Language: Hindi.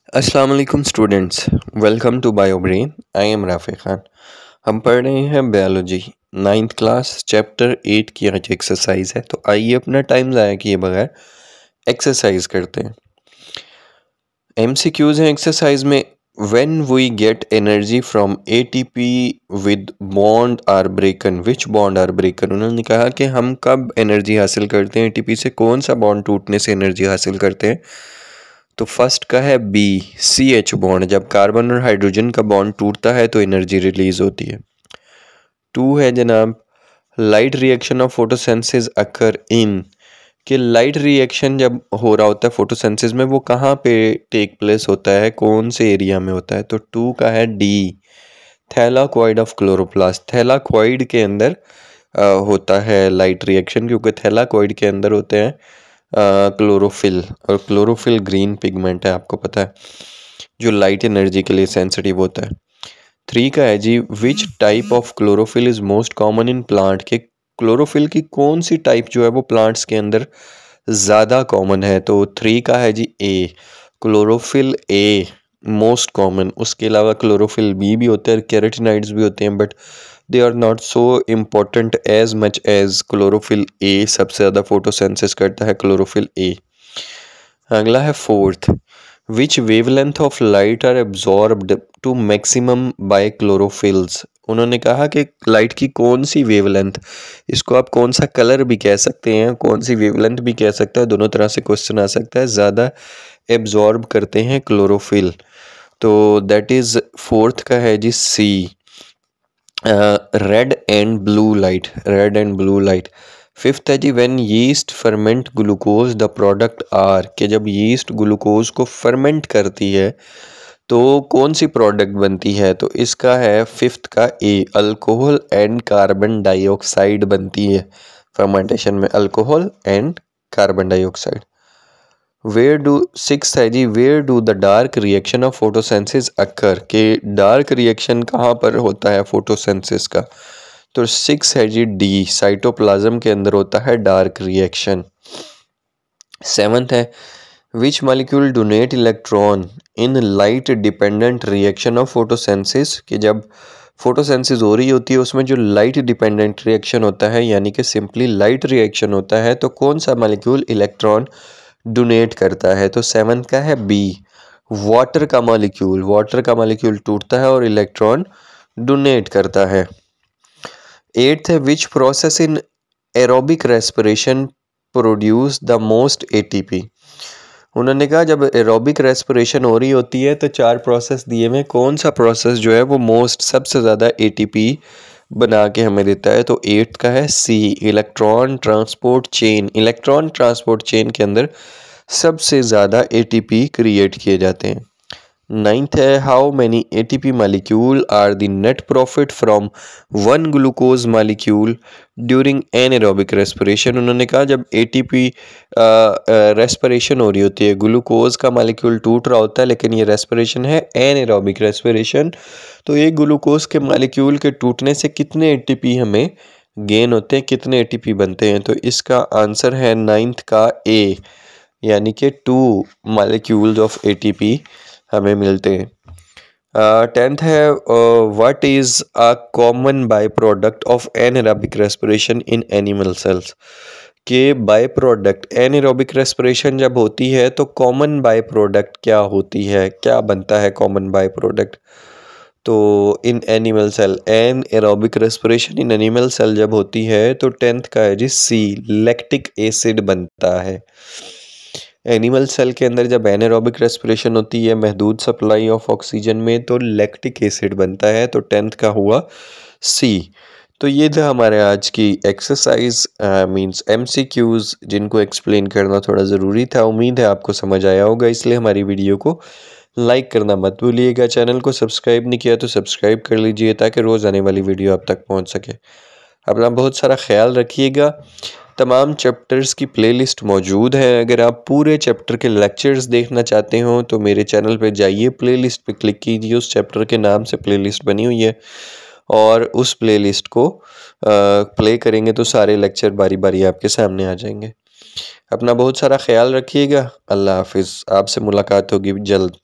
अस्सलाम वालेकुम students, welcome to Biobrain. I am Rafi Khan. हम पढ़ रहे हैं बायोलॉजी नाइन्थ क्लास चैप्टर 8 की आज एक्सरसाइज है। तो आइए अपना टाइम ज़ाया किए बगैर एक्सरसाइज करते हैं। एमसीक्यूज हैं एक्सरसाइज में। When we get energy from ATP with bond are broken, which bond are broken. उन्होंने कहा कि हम कब एनर्जी हासिल करते हैं एटीपी से, कौन सा बॉन्ड टूटने से एनर्जी हासिल करते हैं। तो फर्स्ट का है बी, सी एच बॉन्ड। जब कार्बन और हाइड्रोजन का बॉन्ड टूटता है तो एनर्जी रिलीज होती है। टू है जनाब, लाइट रिएक्शन ऑफ फोटोसिंथेसिस अकर इन, कि लाइट रिएक्शन जब हो रहा होता है फोटोसिंथेसिस में वो कहाँ पे टेक प्लेस होता है, कौन से एरिया में होता है। तो टू का है D, thylakoid of chloroplast. Thylakoid के अंदर होता है लाइट रिएक्शन, क्योंकि थैलाक्वाइड के अंदर होते हैं क्लोरोफिल, और क्लोरोफिल ग्रीन पिगमेंट है, आपको पता है, जो लाइट एनर्जी के लिए सेंसिटिव होता है। थ्री का है जी, which type of chlorophyll is most common in plant, के क्लोरोफिल की कौन सी टाइप जो है वो प्लांट्स के अंदर ज़्यादा कॉमन है। तो थ्री का है जी ए, क्लोरोफिल ए मोस्ट कॉमन। उसके अलावा क्लोरोफिल बी भी होते हैं, कैरोटिनॉइड्स भी होते हैं, but they are not so important as much as chlorophyll A सबसे ज़्यादा फोटोसिंथेसिस करता है, क्लोरोफिल ए। अगला है fourth, which wavelength of light are absorbed to maximum by chlorophylls. उन्होंने कहा कि लाइट की कौन सी वेवलेंथ, इसको आप कौन सा कलर भी कह सकते हैं, कौन सी वेवलेंथ भी कह सकते हैं, दोनों तरह से क्वेश्चन आ सकता है, ज़्यादा एब्जॉर्ब करते हैं क्लोरोफिल। तो दैट इज़ फोर्थ का है जी C, red and blue light, red and blue light. Fifth है जी, when yeast ferment glucose the product are, कि जब यीस्ट ग्लूकोज को फर्मेंट करती है तो कौन सी प्रोडक्ट बनती है। तो इसका है फिफ्थ का A, alcohol and carbon dioxide बनती है फर्मेंटेशन में, alcohol and carbon dioxide. Where do, six है जी, where do the dark reaction of photosynthesis occur, के डार्क रिएक्शन कहाँ पर होता है फोटोसिंथेसिस का। तो सिक्स है जी डी, साइटोप्लाज्म के अंदर होता है डार्क रिएक्शन। सेवंथ है, which molecule donate electron in light dependent reaction of photosynthesis, कि जब फोटोसिंथेसिस हो रही होती है उसमें जो लाइट डिपेंडेंट रिएक्शन होता है, यानी कि सिंपली लाइट रिएक्शन होता है, तो कौन सा मॉलिक्यूल इलेक्ट्रॉन डोनेट करता है। तो सेवंथ का है बी, वाटर का मॉलिक्यूल, वाटर का मॉलिक्यूल टूटता है और इलेक्ट्रॉन डोनेट करता है। एट्थ है, which process in aerobic respiration produce the most ATP. उन्होंने कहा जब एरोबिक रेस्पिरेशन हो रही होती है तो चार प्रोसेस दिए में कौन सा प्रोसेस जो है वो मोस्ट सबसे ज़्यादा एटीपी बना के हमें देता है। तो एट्थ का है C, electron transport chain. Electron transport chain के अंदर सबसे ज़्यादा एटीपी क्रिएट किए जाते हैं। नाइन्थ है, how many ATP molecule are the net profit from one glucose molecule during anaerobic respiration. उन्होंने कहा जब एटीपी रेस्पिरेशन हो रही होती है, ग्लूकोज का मालिक्यूल टूट रहा होता है, लेकिन ये रेस्पिरेशन है एनारोबिक रेस्पिरेशन, तो एक ग्लूकोज के मालिक्यूल के टूटने से कितने एटीपी हमें गेन होते हैं, कितने एटीपी बनते हैं। तो इसका आंसर है नाइन्थ का ए, यानी कि 2 मालिक्यूल्स ऑफ एटीपी हमें मिलते हैं। टेंथ है, what is a common by product of anaerobic respiration in animal cells, के बाय प्रोडक्ट एनारोबिक रेस्पिरेशन जब होती है तो कॉमन बाय प्रोडक्ट क्या होती है, क्या बनता है कॉमन बाय प्रोडक्ट। तो in animal cell, anaerobic respiration in animal cell जब होती है तो टेंथ का है जी सी, लैक्टिक एसिड बनता है। एनिमल सेल के अंदर जब एनारोबिक रेस्पिरेशन होती है, महदूद सप्लाई ऑफ ऑक्सीजन में, तो लैक्टिक एसिड बनता है। तो टेंथ का हुआ सी। तो ये था हमारे आज की एक्सरसाइज मींस एमसीक्यूज, जिनको एक्सप्लेन करना थोड़ा ज़रूरी था। उम्मीद है आपको समझ आया होगा, इसलिए हमारी वीडियो को लाइक करना मत भूलिएगा। चैनल को सब्सक्राइब नहीं किया तो सब्सक्राइब कर लीजिए ताकि रोज़ आने वाली वीडियो आप तक पहुंच सके। अपना बहुत सारा ख्याल रखिएगा। तमाम चैप्टर्स की प्लेलिस्ट मौजूद है। अगर आप पूरे चैप्टर के लेक्चर्स देखना चाहते हो तो मेरे चैनल पे जाइए, प्लेलिस्ट पे क्लिक कीजिए, उस चैप्टर के नाम से प्लेलिस्ट बनी हुई है और उस प्लेलिस्ट को प्ले करेंगे तो सारे लेक्चर बारी बारी आपके सामने आ जाएंगे। अपना बहुत सारा ख्याल रखिएगा। अल्लाह हाफिज़। आपसे मुलाकात होगी जल्द।